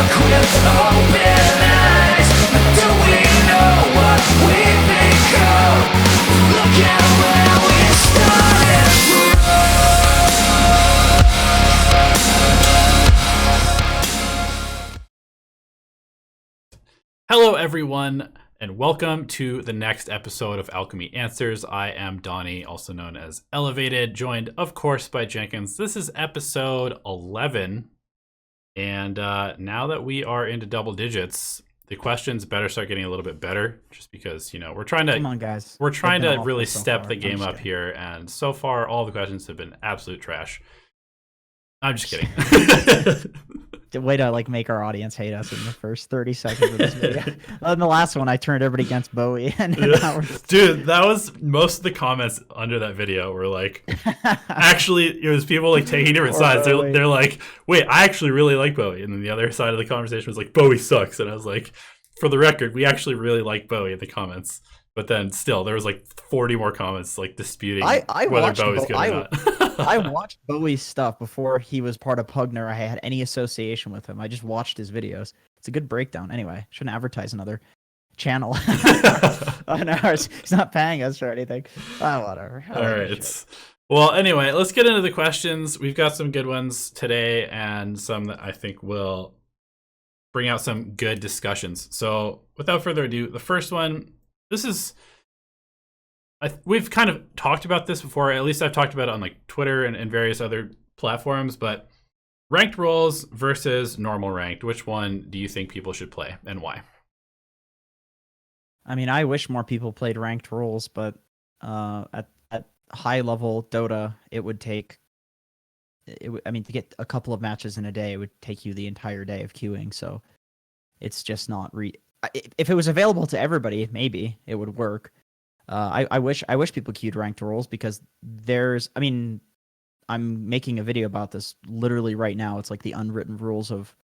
look with open eyes. Do we know what we've become? Look at where we started from. Hello everyone, and welcome to the next episode of Alchemy Answers. I am Donnie, also known as Elevated, joined of course by Jenkins. This is episode 11, and now that we are into double digits, the questions better start getting a little bit better, just because, you know, we're trying to Come on, guys. we're trying They've to been really awful so step far. the I'm game just up kidding. here, and so far all the questions have been absolute trash. I'm just kidding. The way to make our audience hate us in the first 30 seconds of this video. In the last one, I turned everybody against Bowie, and now we're just... Dude, that was most of the comments under that video were like, actually, it was people taking different sides. They're like, wait, I actually really like Bowie, and then the other side of the conversation was like, Bowie sucks, and I was like, for the record, we actually really like Bowie in the comments. But then still, there was 40 more comments disputing I whether watched Bowie's good or not. I watched Bowie's stuff before he was part of Pugner. I had any association with him. I just watched his videos. It's a good breakdown. Anyway, shouldn't advertise another channel. Oh, no, he's not paying us or anything. Oh, whatever. All right. Well, anyway, let's get into the questions. We've got some good ones today and some that I think will bring out some good discussions. So without further ado, the first one, we've kind of talked about this before. At least I've talked about it on Twitter and various other platforms, but ranked roles versus normal ranked, which one do you think people should play and why? I mean, I wish more people played ranked roles, but at high level Dota, to get a couple of matches in a day, it would take you the entire day of queuing. So it's just not if it was available to everybody, maybe it would work. I wish people queued ranked roles, because I'm making a video about this literally right now. It's the unwritten rules of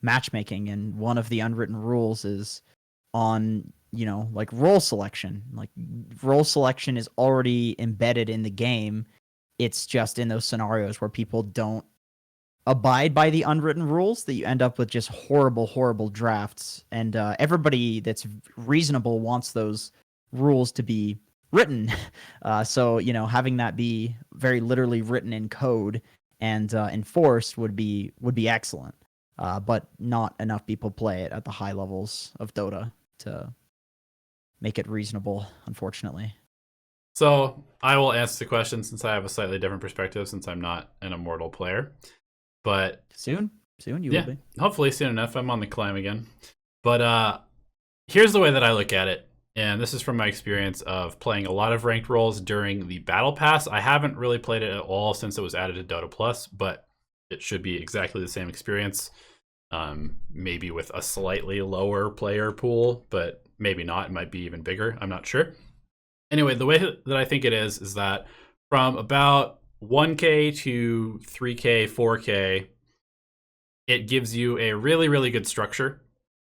matchmaking, and one of the unwritten rules is on role selection. Role selection is already embedded in the game. It's just in those scenarios where people don't abide by the unwritten rules that you end up with just horrible drafts, and everybody that's reasonable wants those rules to be written. So having that be very literally written in code and enforced would be excellent. But not enough people play it at the high levels of Dota to make it reasonable, unfortunately. So I will answer the question, since I have a slightly different perspective, since I'm not an immortal player. But soon you will be. Hopefully soon enough. I'm on the climb again. But here's the way that I look at it, and this is from my experience of playing a lot of ranked roles during the Battle Pass. I haven't really played it at all since it was added to Dota Plus, but it should be exactly the same experience. Maybe with a slightly lower player pool, but maybe not. It might be even bigger. I'm not sure. Anyway, the way that I think it is that from about 1K to 3K, 4K, it gives you a really, really good structure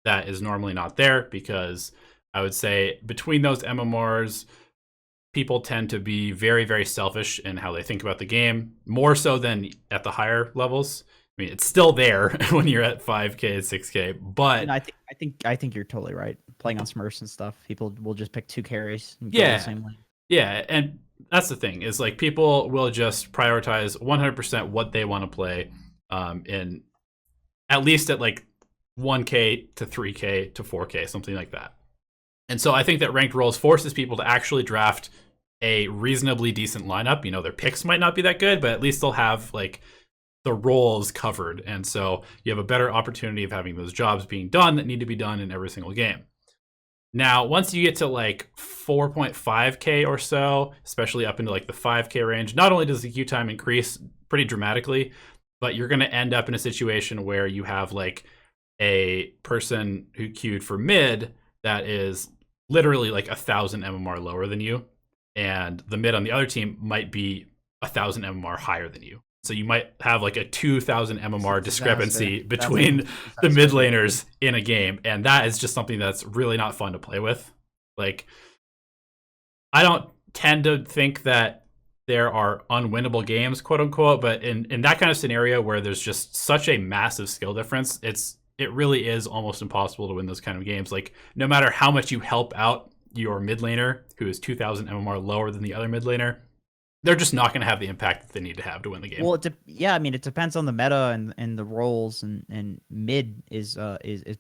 that is normally not there, because I would say between those MMRs, people tend to be very, very selfish in how they think about the game, more so than at the higher levels. I mean, it's still there when you're at 5K, 6K, but And I think you're totally right. Playing on Smurfs and stuff, people will just pick two carries and go Yeah. the same lane. yeah, and that's the thing, is people will just prioritize 100% what they want to play, in at least at 1K to 3K to 4K, something like that. And so I think that ranked roles forces people to actually draft a reasonably decent lineup. Their picks might not be that good, but at least they'll have the roles covered. And so you have a better opportunity of having those jobs being done that need to be done in every single game. Now, once you get to 4.5K or so, especially up into the 5K range, not only does the queue time increase pretty dramatically, but you're going to end up in a situation where you have a person who queued for mid that is literally 1,000 MMR lower than you, and the mid on the other team might be 1,000 MMR higher than you. So you might have a 2,000 MMR discrepancy between the mid laners in a game, and that is just something that's really not fun to play with. I don't tend to think that there are unwinnable games, quote unquote, but in that kind of scenario where there's just such a massive skill difference, it's it really is almost impossible to win those kind of games. Like, no matter how much you help out your mid laner, who is 2,000 MMR lower than the other mid laner, they're just not going to have the impact that they need to have to win the game. Well, yeah, I mean, it depends on the meta and the roles, and mid is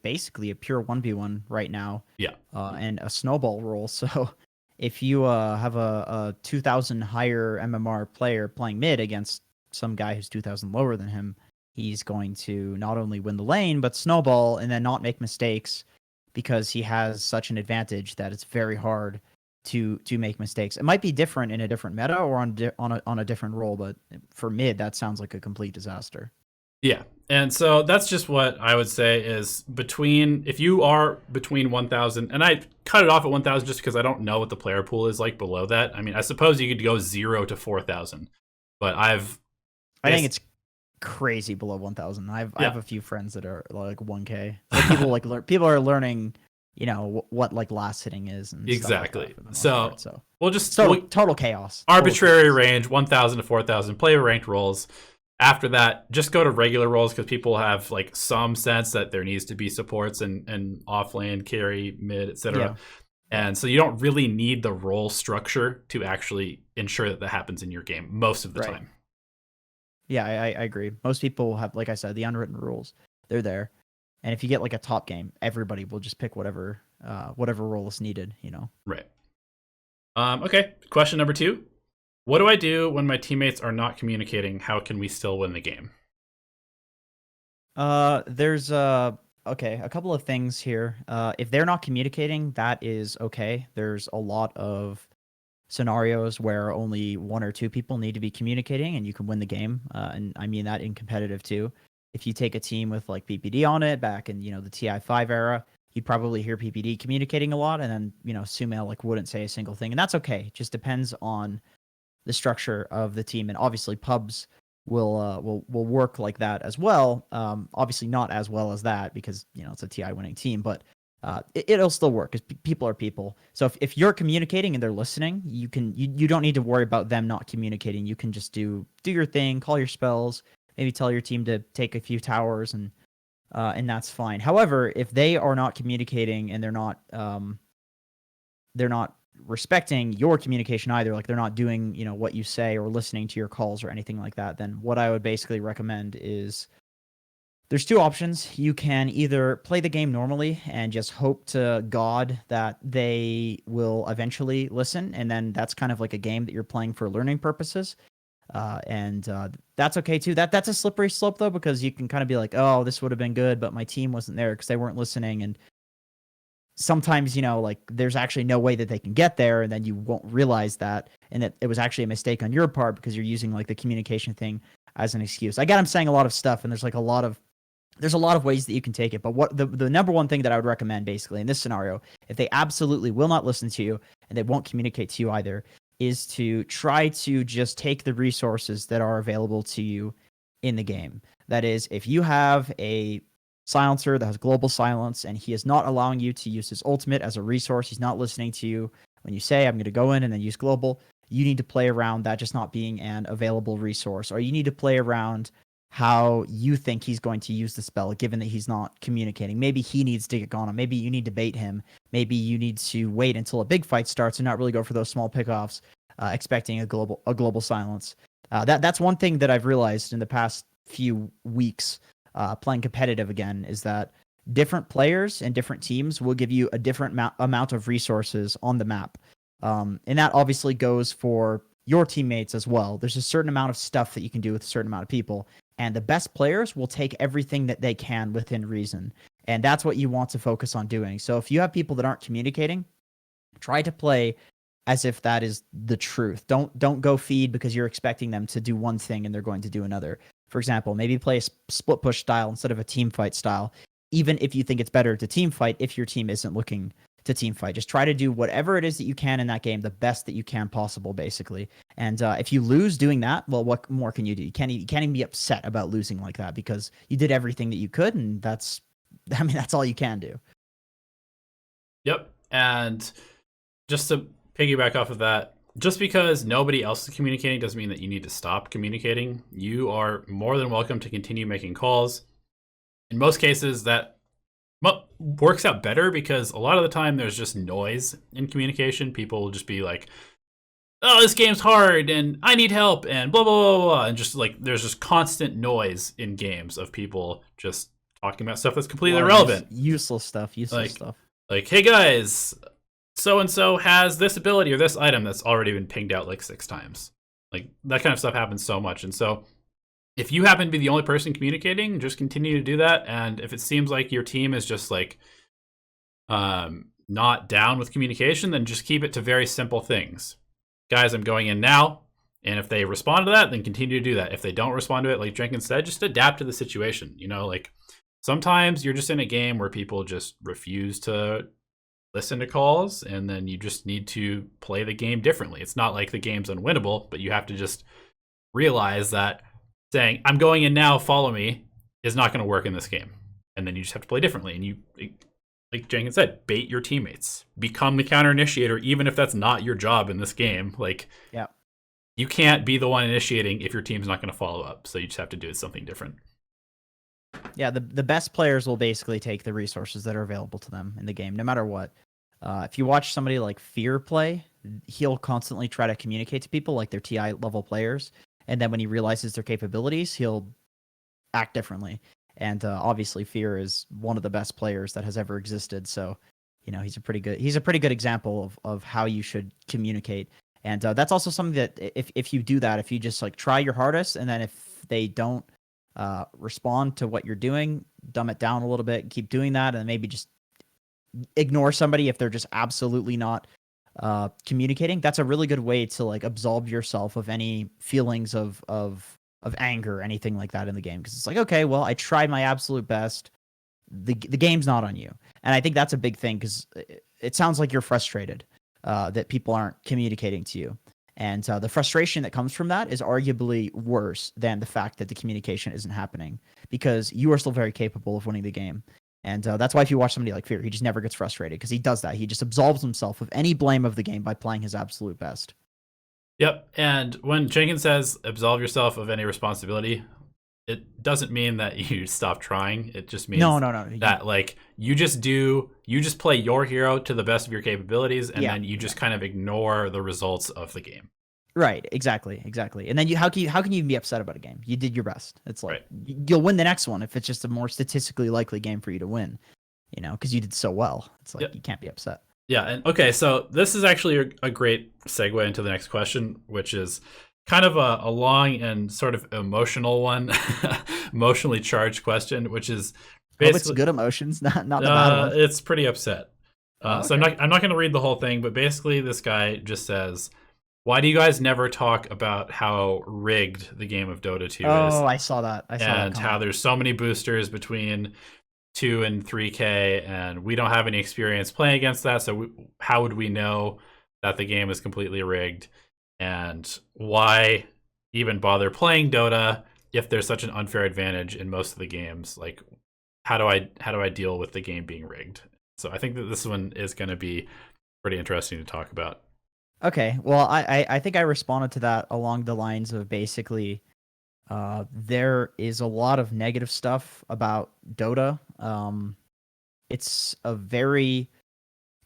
basically a pure 1v1 right now. Yeah. And a snowball role. So if you have a 2,000 higher MMR player playing mid against some guy who's 2,000 lower than him, he's going to not only win the lane but snowball and then not make mistakes because he has such an advantage that it's very hard to make mistakes. It might be different in a different meta or on a different role, but for mid, that sounds like a complete disaster. Yeah. And so that's just what I would say is if you are between 1,000, and I cut it off at 1,000 just because I don't know what the player pool is like below that. I mean, I suppose you could go 0 to 4,000, but I think it's crazy below 1,000. I have a few friends that are like 1K. So people are learning, what like last hitting is. And exactly. So we'll just total chaos. Arbitrary range, 1,000 to 4,000. Play ranked roles. After that, just go to regular roles because people have like some sense that there needs to be supports and off lane, carry, mid, etc. Yeah. And so you don't really need the role structure to actually ensure that happens in your game most of the time. Yeah, I agree. Most people have, like I said, the unwritten rules. They're there. And if you get like a top game, everybody will just pick whatever role is needed, Right. Okay. Question number 2. What do I do when my teammates are not communicating? How can we still win the game? There's a couple of things here. If they're not communicating, that is okay. There's a lot of scenarios where only 1 or 2 people need to be communicating and you can win the game. And I mean that in competitive too. If you take a team with like PPD on it back in, the TI5 era, you'd probably hear PPD communicating a lot, and then, Sumail like wouldn't say a single thing. And that's okay. It just depends on the structure of the team. And obviously pubs will work like that as well. Obviously not as well as that because, it's a TI winning team, but it'll still work because people are people. So if you're communicating and they're listening, you don't need to worry about them not communicating. You can just do your thing, call your spells, maybe tell your team to take a few towers, and that's fine. However, if they are not communicating and they're not respecting your communication either, like they're not doing, what you say or listening to your calls or anything like that, then what I would basically recommend is there's 2 options. You can either play the game normally and just hope to God that they will eventually listen, and then that's kind of like a game that you're playing for learning purposes. And that's okay too. That's a slippery slope though, because you can kind of be like, oh, this would have been good, but my team wasn't there because they weren't listening. And sometimes, like there's actually no way that they can get there, and then you won't realize that, and that it was actually a mistake on your part because you're using like the communication thing as an excuse. Again, I'm saying a lot of stuff, and there's a lot of ways that you can take it. But what the number one thing that I would recommend basically in this scenario, if they absolutely will not listen to you and they won't communicate to you either, is to try to just take the resources that are available to you in the game. That is, if you have a silencer that has global silence and he is not allowing you to use his ultimate as a resource, he's not listening to you when you say, I'm going to go in and then use global, you need to play around that just not being an available resource, or you need to play around how you think he's going to use the spell, given that he's not communicating. Maybe he needs to get gone on. Maybe you need to bait him. Maybe you need to wait until a big fight starts and not really go for those small pickoffs, expecting a global silence. That's one thing that I've realized in the past few weeks playing competitive again, is that different players and different teams will give you a different amount of resources on the map. And that obviously goes for your teammates as well. There's a certain amount of stuff that you can do with a certain amount of people. And the best players will take everything that they can within reason. And that's what you want to focus on doing. So if you have people that aren't communicating, try to play as if that is the truth. Don't go feed because you're expecting them to do one thing and they're going to do another. For example, maybe play a split push style instead of a team fight style, even if you think it's better to team fight if your team isn't looking to team fight. Just try to do whatever it is that you can in that game, the best that you can possible, basically. And if you lose doing that, well, what more can you do? You can't even be upset about losing like that because you did everything that you could, and that's all you can do. Yep. And just to piggyback off of that, just because nobody else is communicating doesn't mean that you need to stop communicating. You are more than welcome to continue making calls. in most cases that works out better because a lot of the time there's just noise in communication. People will just be like, oh, this game's hard and I need help and blah, blah, blah, blah. And just like, there's just constant noise in games of people just talking about stuff that's completely irrelevant. Useless stuff. Like, hey guys, so-and-so has this ability or this item that's already been pinged out like 6 times. Like, that kind of stuff happens so much. And so if you happen to be the only person communicating, just continue to do that. And if it seems like your team is just like not down with communication, then just keep it to very simple things. Guys, I'm going in now. And if they respond to that, then continue to do that. If they don't respond to it, like Jenkins said, just adapt to the situation. You know, like sometimes you're just in a game where people just refuse to listen to calls, and then you just need to play the game differently. It's not like the game's unwinnable, but you have to just realize that saying, I'm going in now, follow me, is not going to work in this game. And then you just have to play differently. And you, like Jenkins said, bait your teammates. Become the counter initiator, even if that's not your job in this game. Like, yeah, you can't be the one initiating if your team's not going to follow up. So you just have to do something different. Yeah, the best players will basically take the resources that are available to them in the game, no matter what. If you watch somebody like Fear play, he'll constantly try to communicate to people like they're TI level players. And then when he realizes their capabilities, he'll act differently. And obviously, Fear is one of the best players that has ever existed. So, you know, he's a pretty good example of how you should communicate. And that's also something that if you do that, if you just like try your hardest, and then if they don't respond to what you're doing, dumb it down a little bit, keep doing that, and maybe just ignore somebody if they're just absolutely not communicating. That's a really good way to like absolve yourself of any feelings of anger or anything like that in the game, because it's like, okay, well, I tried my absolute best. The game's not on you. And I think that's a big thing, because it sounds like you're frustrated that people aren't communicating to you. And the frustration that comes from that is arguably worse than the fact that the communication isn't happening, because you are still very capable of winning the game. And that's why if you watch somebody like Fear, he just never gets frustrated, because he does that. He just absolves himself of any blame of the game by playing his absolute best. Yep. And when Jenkins says absolve yourself of any responsibility, it doesn't mean that you stop trying. It just means no. that like you just play your hero to the best of your capabilities, and then you just kind of ignore the results of the game. Right, exactly. And then how can you even be upset about a game? You did your best. It's like you'll win the next one if it's just a more statistically likely game for you to win, you know, because you did so well. It's like you can't be upset. Yeah, and okay, so this is actually a great segue into the next question, which is kind of a long and sort of emotional one, emotionally charged question, which is basically it's good emotions, not the bad ones. It's pretty upset. So I'm not going to read the whole thing, but basically this guy just says, why do you guys never talk about how rigged the game of Dota 2 is? Oh, I saw that. And how there's so many boosters between 2 and 3K, and we don't have any experience playing against that, so how would we know that the game is completely rigged? And why even bother playing Dota if there's such an unfair advantage in most of the games? Like, how do I deal with the game being rigged? So I think that this one is going to be pretty interesting to talk about. Okay, well, I think I responded to that along the lines of basically there is a lot of negative stuff about Dota. It's a very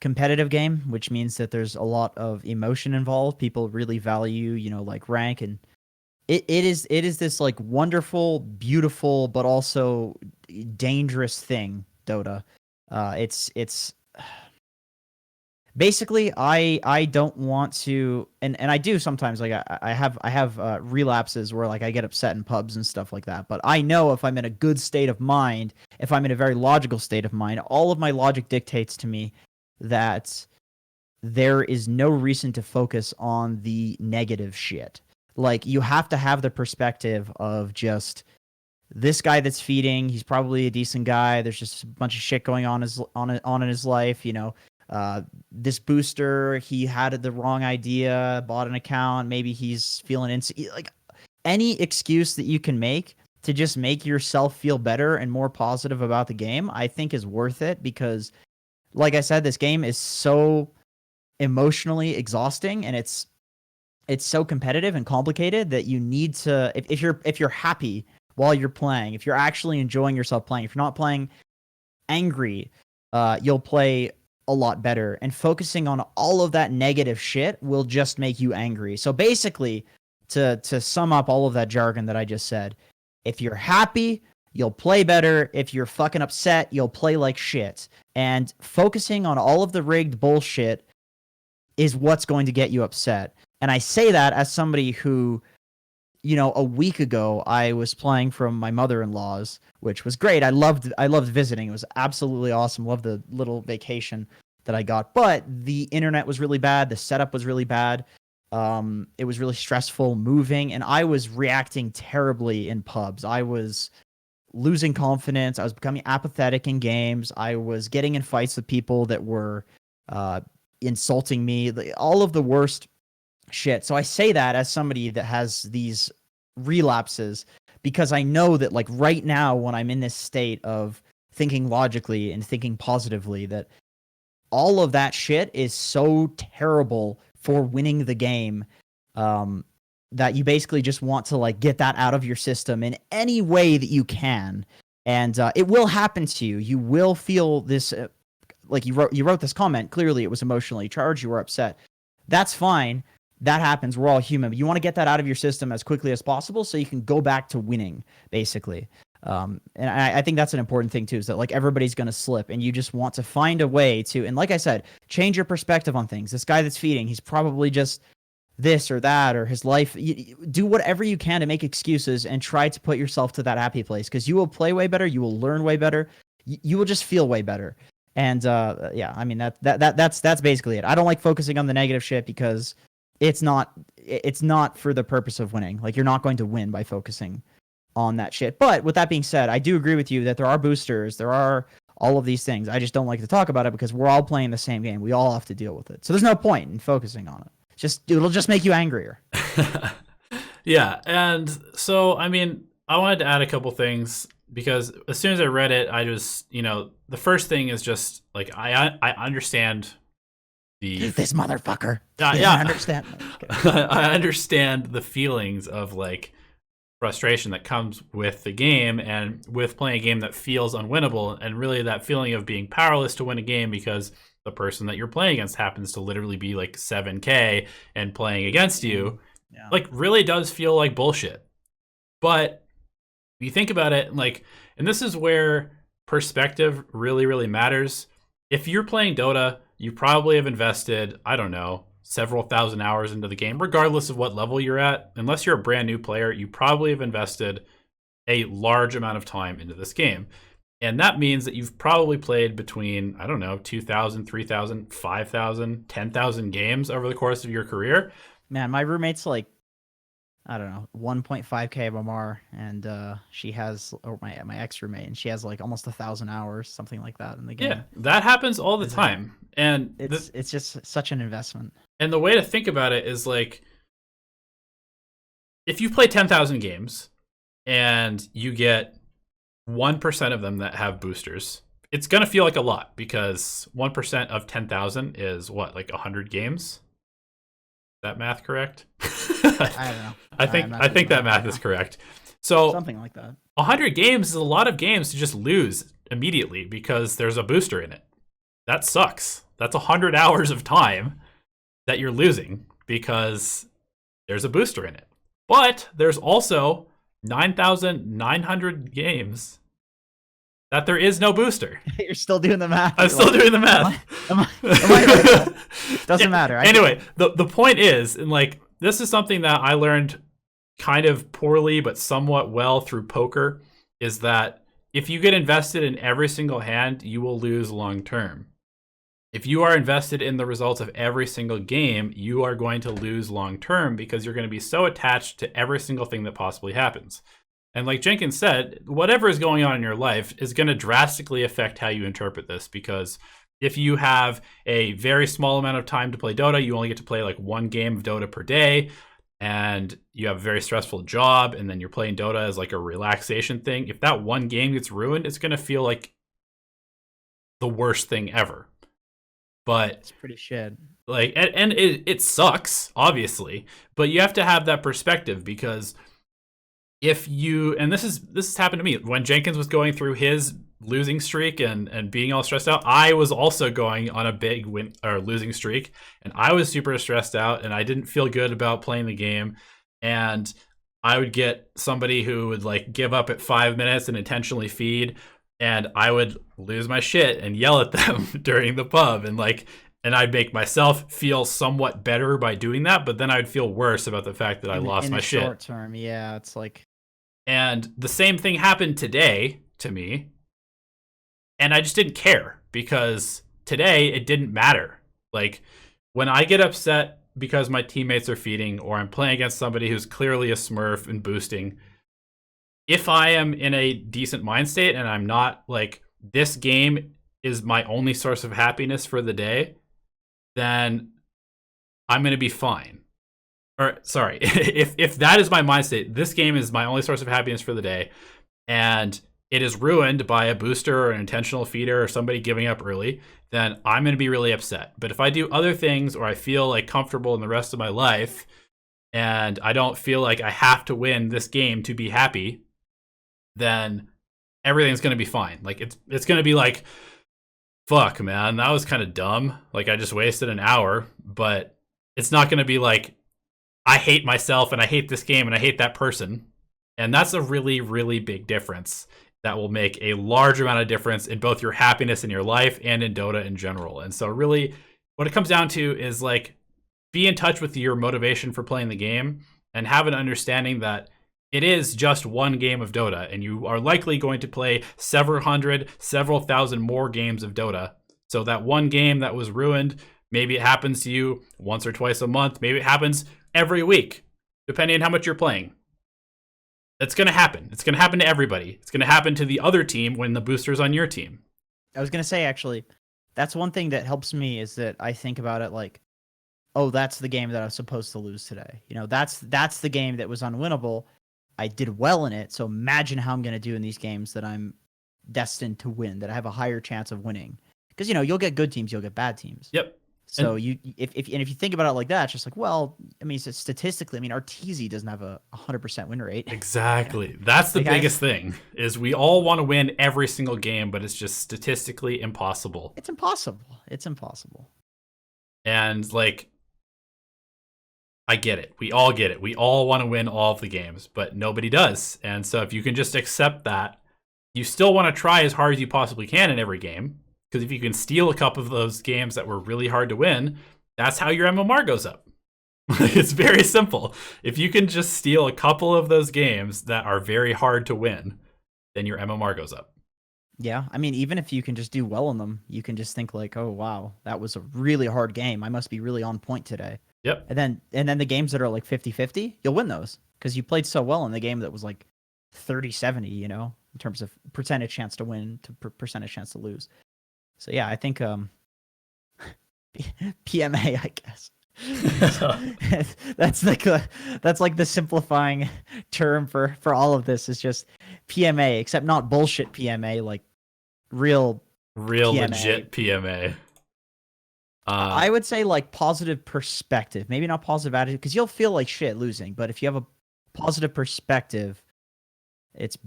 competitive game, which means that there's a lot of emotion involved. People really value, you know, like rank, and it is this like wonderful, beautiful, but also dangerous thing, Dota. It's basically, I don't want to, and I do sometimes. Like I have relapses where like I get upset in pubs and stuff like that. But I know if I'm in a good state of mind, if I'm in a very logical state of mind, all of my logic dictates to me that there is no reason to focus on the negative shit. Like, you have to have the perspective of just this guy that's feeding. He's probably a decent guy. There's just a bunch of shit going on in his life, you know. This booster, he had the wrong idea, bought an account, maybe he's feeling like any excuse that you can make to just make yourself feel better and more positive about the game, I think is worth it, because like I said, this game is so emotionally exhausting, and it's so competitive and complicated that you need to, if you're happy while you're playing, if you're actually enjoying yourself playing, if you're not playing angry, you'll play a lot better. And focusing on all of that negative shit will just make you angry. So basically, to sum up all of that jargon that I just said, if you're happy, you'll play better. If you're fucking upset, you'll play like shit. And focusing on all of the rigged bullshit is what's going to get you upset. And I say that as somebody who, you know, a week ago I was playing from my mother-in-law's, which was great. I loved visiting. It was absolutely awesome. Loved the little vacation that I got. But the internet was really bad. The setup was really bad. It was really stressful moving, and I was reacting terribly in pubs. I was losing confidence. I was becoming apathetic in games. I was getting in fights with people that were insulting me. All of the worst shit. So I say that as somebody that has these relapses, because I know that, like, right now when I'm in this state of thinking logically and thinking positively, that all of that shit is so terrible for winning the game, that you basically just want to, like, get that out of your system in any way that you can. And it will happen to you. You will feel this, like you wrote this comment. Clearly it was emotionally charged. You were upset. That's fine. That happens. We're all human. But you want to get that out of your system as quickly as possible so you can go back to winning, basically. And I think that's an important thing too, is that, like, everybody's going to slip, and you just want to find a way to, and like I said, change your perspective on things. This guy that's feeding, he's probably just this or that, or his life. Do whatever you can to make excuses and try to put yourself to that happy place, because you will play way better. You will learn way better. You will just feel way better. And yeah, I mean, that's basically it. I don't like focusing on the negative shit because it's not for the purpose of winning. Like, you're not going to win by focusing on that shit. But with that being said, I do agree with you that there are boosters, there are all of these things. I just don't like to talk about it because we're all playing the same game. We all have to deal with it. So there's no point in focusing on it. It'll just make you angrier. Yeah, and so, I mean, I wanted to add a couple things, because as soon as I read it, I just, you know, the first thing is just, like, I understand this motherfucker. Yeah. I understand. I understand the feelings of, like, frustration that comes with the game and with playing a game that feels unwinnable, and really that feeling of being powerless to win a game because the person that you're playing against happens to literally be like 7K and playing against you. Yeah. Like, really does feel like bullshit. But you think about it, like, and this is where perspective really, really matters. If you're playing Dota, you probably have invested, I don't know, several thousand hours into the game, regardless of what level you're at. Unless you're a brand new player, you probably have invested a large amount of time into this game. And that means that you've probably played between, I don't know, 2,000, 3,000, 5,000, 10,000 games over the course of your career. Man, my roommate's like, I don't know, 1.5K of MR, and she has, or my ex-roommate, and she has like almost 1,000 hours, something like that in the game. Yeah, that happens all the time. And it's just such an investment. And the way to think about it is, like, if you play 10,000 games and you get 1% of them that have boosters, it's going to feel like a lot, because 1% of 10,000 is what, like 100 games? Is that math correct? I don't know. I think that math is correct. So something like that. 100 games is a lot of games to just lose immediately because there's a booster in it. That sucks. That's 100 hours of time that you're losing because there's a booster in it. But there's also 9,900 games that there is no booster. You're still doing the math. I'm still doing the math. Am I right? Doesn't matter. Anyway, the point is, and, like, this is something that I learned kind of poorly but somewhat well through poker, is that if you get invested in every single hand, you will lose long term. If you are invested in the results of every single game, you are going to lose long term because you're going to be so attached to every single thing that possibly happens. And like Jenkins said, whatever is going on in your life is going to drastically affect how you interpret this, because if you have a very small amount of time to play Dota, you only get to play like one game of Dota per day, and you have a very stressful job, and then you're playing Dota as like a relaxation thing. If that one game gets ruined, it's going to feel like the worst thing ever. But it's pretty shit. Like, and it sucks, obviously, but you have to have that perspective, because if you, and this has happened to me when Jenkins was going through his losing streak and being all stressed out, I was also going on a big win or losing streak, and I was super stressed out and I didn't feel good about playing the game. And I would get somebody who would like give up at 5 minutes and intentionally feed, and I would lose my shit and yell at them during the pub, and I'd make myself feel somewhat better by doing that, but then I'd feel worse about the fact that I lost my shit. In the short term, yeah, it's like. And the same thing happened today to me, and I just didn't care because today it didn't matter. Like when I get upset because my teammates are feeding or I'm playing against somebody who's clearly a smurf and boosting, if I am in a decent mind state and I'm not like, this game is my only source of happiness for the day, then I'm going to be fine. Or sorry, if that is my mind state, this game is my only source of happiness for the day, and it is ruined by a booster or an intentional feeder or somebody giving up early, then I'm going to be really upset. But if I do other things or I feel like comfortable in the rest of my life and I don't feel like I have to win this game to be happy, then everything's going to be fine. Like it's going to be like, fuck, man, that was kind of dumb. Like I just wasted an hour, but it's not going to be like, I hate myself and I hate this game and I hate that person. And that's a really, really big difference that will make a large amount of difference in both your happiness in your life and in Dota in general. And so really what it comes down to is like, be in touch with your motivation for playing the game and have an understanding that it is just one game of Dota, and you are likely going to play several hundred, several thousand more games of Dota. So that one game that was ruined, maybe it happens to you once or twice a month. Maybe it happens every week, depending on how much you're playing. It's going to happen. It's going to happen to everybody. It's going to happen to the other team when the booster's on your team. I was going to say, actually, that's one thing that helps me is that I think about it like, oh, that's the game that I was supposed to lose today. You know, that's the game that was unwinnable. I did well in it, so imagine how I'm going to do in these games that I'm destined to win, that I have a higher chance of winning. Because, you know, you'll get good teams, you'll get bad teams. Yep. So if you think about it like that, it's just like, well, I mean, statistically, I mean, our TZ doesn't have a 100% win rate. Exactly. That's the biggest thing, is we all want to win every single game, but it's just statistically impossible. It's impossible. It's impossible. And like, I get it. We all get it. We all want to win all of the games, but nobody does. And so if you can just accept that, you still want to try as hard as you possibly can in every game. Because if you can steal a couple of those games that were really hard to win, that's how your MMR goes up. It's very simple. If you can just steal a couple of those games that are very hard to win, then your MMR goes up. Yeah, I mean, even if you can just do well in them, you can just think like, oh, wow, that was a really hard game. I must be really on point today. Yep. And then the games that are like 50-50, you'll win those because you played so well in the game that was like 30-70, you know, in terms of percentage chance to win to percentage chance to lose. So yeah, I think PMA, I guess. that's like the simplifying term for all of this is just PMA, except not bullshit PMA, like real PMA. Legit PMA. I would say like positive perspective, maybe not positive attitude, because you'll feel like shit losing. But if you have a positive perspective, it's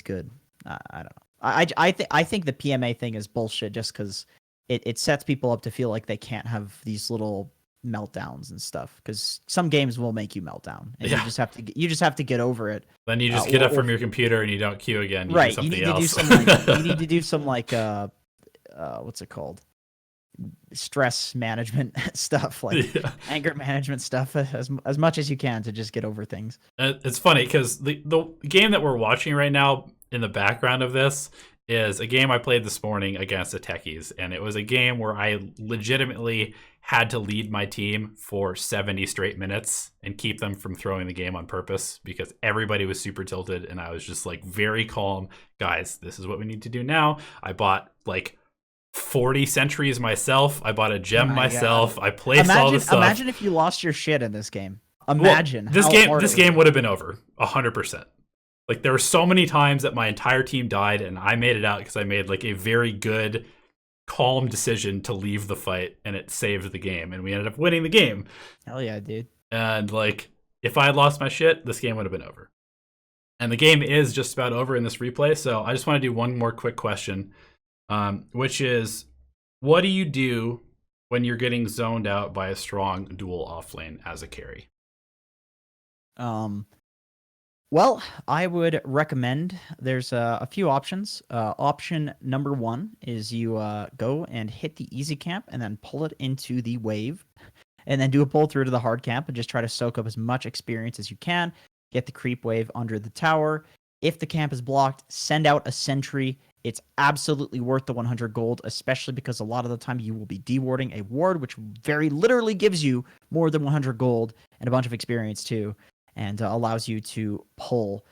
good. I don't know. I think the PMA thing is bullshit, just because it sets people up to feel like they can't have these little meltdowns and stuff. Because some games will make you meltdown, and you just have to get over it. Then you just get up from your computer and you don't queue again. You right. do You need else. to do some like, you need to do some like what's it called? Stress management stuff, like anger management stuff, as much as you can to just get over things. It's funny because the game that we're watching right now in the background of this is a game I played this morning against the Techies, and it was a game where I legitimately had to lead my team for 70 straight minutes and keep them from throwing the game on purpose because everybody was super tilted, and I was just like very calm. Guys, this is what we need to do now. I bought like 40 sentries myself. I bought a gem myself. God. I placed all this stuff. Imagine if you lost your shit in this game. Imagine this game would have been over 100%. Like there were so many times that my entire team died and I made it out because I made like a very good, calm decision to leave the fight, and it saved the game, and we ended up winning the game. Hell yeah, dude. And like if I had lost my shit, this game would have been over. And the game is just about over in this replay, so I just want to do one more quick question, which is, what do you do when you're getting zoned out by a strong dual offlane as a carry? Well, I would recommend there's a few options. Option number one is you go and hit the easy camp and then pull it into the wave, and then do a pull through to the hard camp and just try to soak up as much experience as you can. Get the creep wave under the tower. If the camp is blocked, send out a sentry. It's absolutely worth the 100 gold, especially because a lot of the time you will be dewarding a ward, which very literally gives you more than 100 gold and a bunch of experience too, and allows you to pull,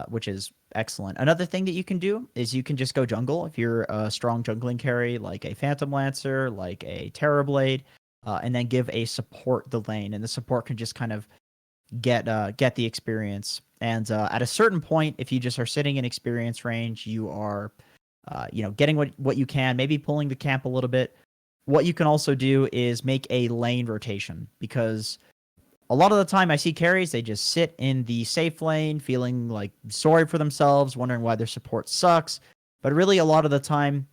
which is excellent. Another thing that you can do is you can just go jungle if you're a strong jungling carry, like a Phantom Lancer, like a Terrorblade, and then give a support the lane, and the support can just kind of get the experience. And at a certain point, if you just are sitting in experience range, you are getting what you can, maybe pulling the camp a little bit. What you can also do is make a lane rotation, because a lot of the time I see carries, they just sit in the safe lane feeling like sorry for themselves, wondering why their support sucks. But really, a lot of the time,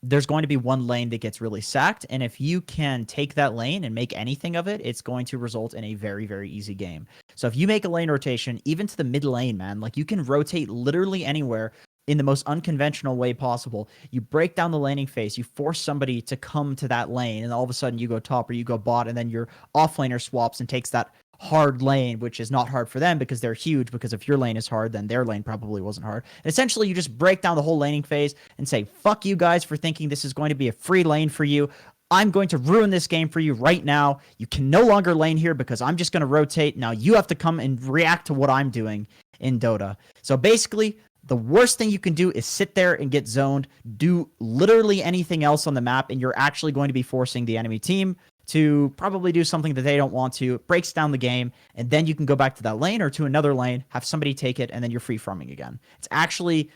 there's going to be one lane that gets really sacked, and if you can take that lane and make anything of it, it's going to result in a very, very easy game. So if you make a lane rotation, even to the mid lane, man, like you can rotate literally anywhere in the most unconventional way possible. You break down the laning phase, you force somebody to come to that lane, and all of a sudden you go top or you go bot, and then your offlaner swaps and takes that hard lane, which is not hard for them because they're huge, because if your lane is hard, then their lane probably wasn't hard. And essentially, you just break down the whole laning phase and say, fuck you guys for thinking this is going to be a free lane for you. I'm going to ruin this game for you right now. You can no longer lane here because I'm just going to rotate. Now you have to come and react to what I'm doing in Dota. So basically, the worst thing you can do is sit there and get zoned, do literally anything else on the map, and you're actually going to be forcing the enemy team to probably do something that they don't want to. It breaks down the game, and then you can go back to that lane or to another lane, have somebody take it, and then you're free farming again. It's actually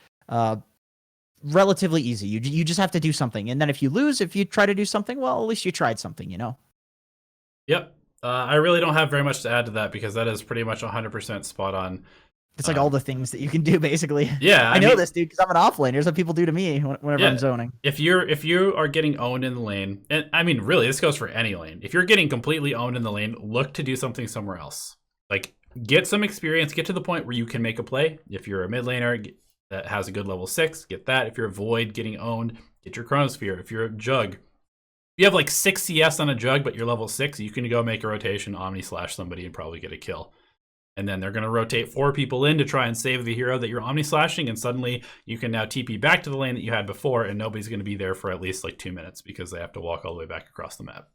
relatively easy. You just have to do something, and then if you lose, if you try to do something, well, at least you tried something, you know? Yep. I really don't have very much to add to that, because that is pretty much 100% spot on. It's like all the things that you can do, basically. Yeah, I know this, dude, because I'm an offlaner. Here's what people do to me whenever I'm zoning. If you are getting owned in the lane, and I mean, really, this goes for any lane. If you're getting completely owned in the lane, look to do something somewhere else. Like, get some experience, get to the point where you can make a play. If you're a mid laner that has a good level 6, get that. If you're a Void getting owned, get your Chronosphere. If you're a Jug, if you have like 6 CS on a Jug, but you're level 6, you can go make a rotation, Omni Slash somebody, and probably get a kill. And then they're going to rotate 4 people in to try and save the hero that you're Omni-slashing, and suddenly you can now TP back to the lane that you had before, and nobody's going to be there for at least like 2 minutes because they have to walk all the way back across the map.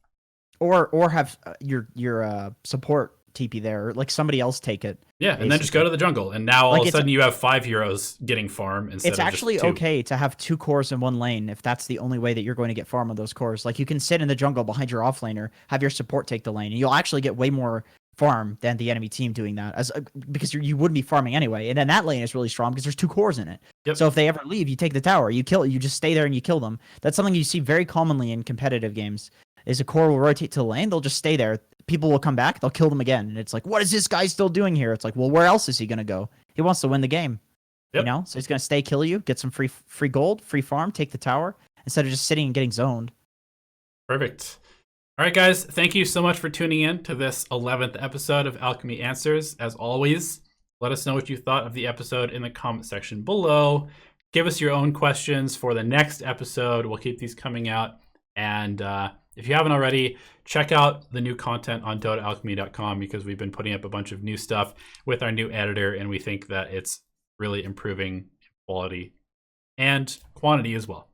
Or have your support TP there, or like somebody else take it. Yeah, and then just go to the jungle, and now all of a sudden you have 5 heroes getting farm instead of just 2. It's actually okay to have 2 cores in one lane if that's the only way that you're going to get farm on those cores. Like, you can sit in the jungle behind your offlaner, have your support take the lane, and you'll actually get way more farm than the enemy team doing that, because you wouldn't be farming anyway. And then that lane is really strong because there's 2 cores in it. Yep. So if they ever leave, you take the tower, you just stay there and you kill them. That's something you see very commonly in competitive games, is a core will rotate to the lane, they'll just stay there. People will come back, they'll kill them again. And it's like, what is this guy still doing here? It's like, well, where else is he going to go? He wants to win the game. Yep. You know? So he's going to stay, kill you, get some free gold, free farm, take the tower, instead of just sitting and getting zoned. Perfect. All right, guys, thank you so much for tuning in to this 11th episode of Alchemy Answers. As always, let us know what you thought of the episode in the comment section below. Give us your own questions for the next episode. We'll keep these coming out. And if you haven't already, check out the new content on DotaAlchemy.com, because we've been putting up a bunch of new stuff with our new editor, and we think that it's really improving quality and quantity as well.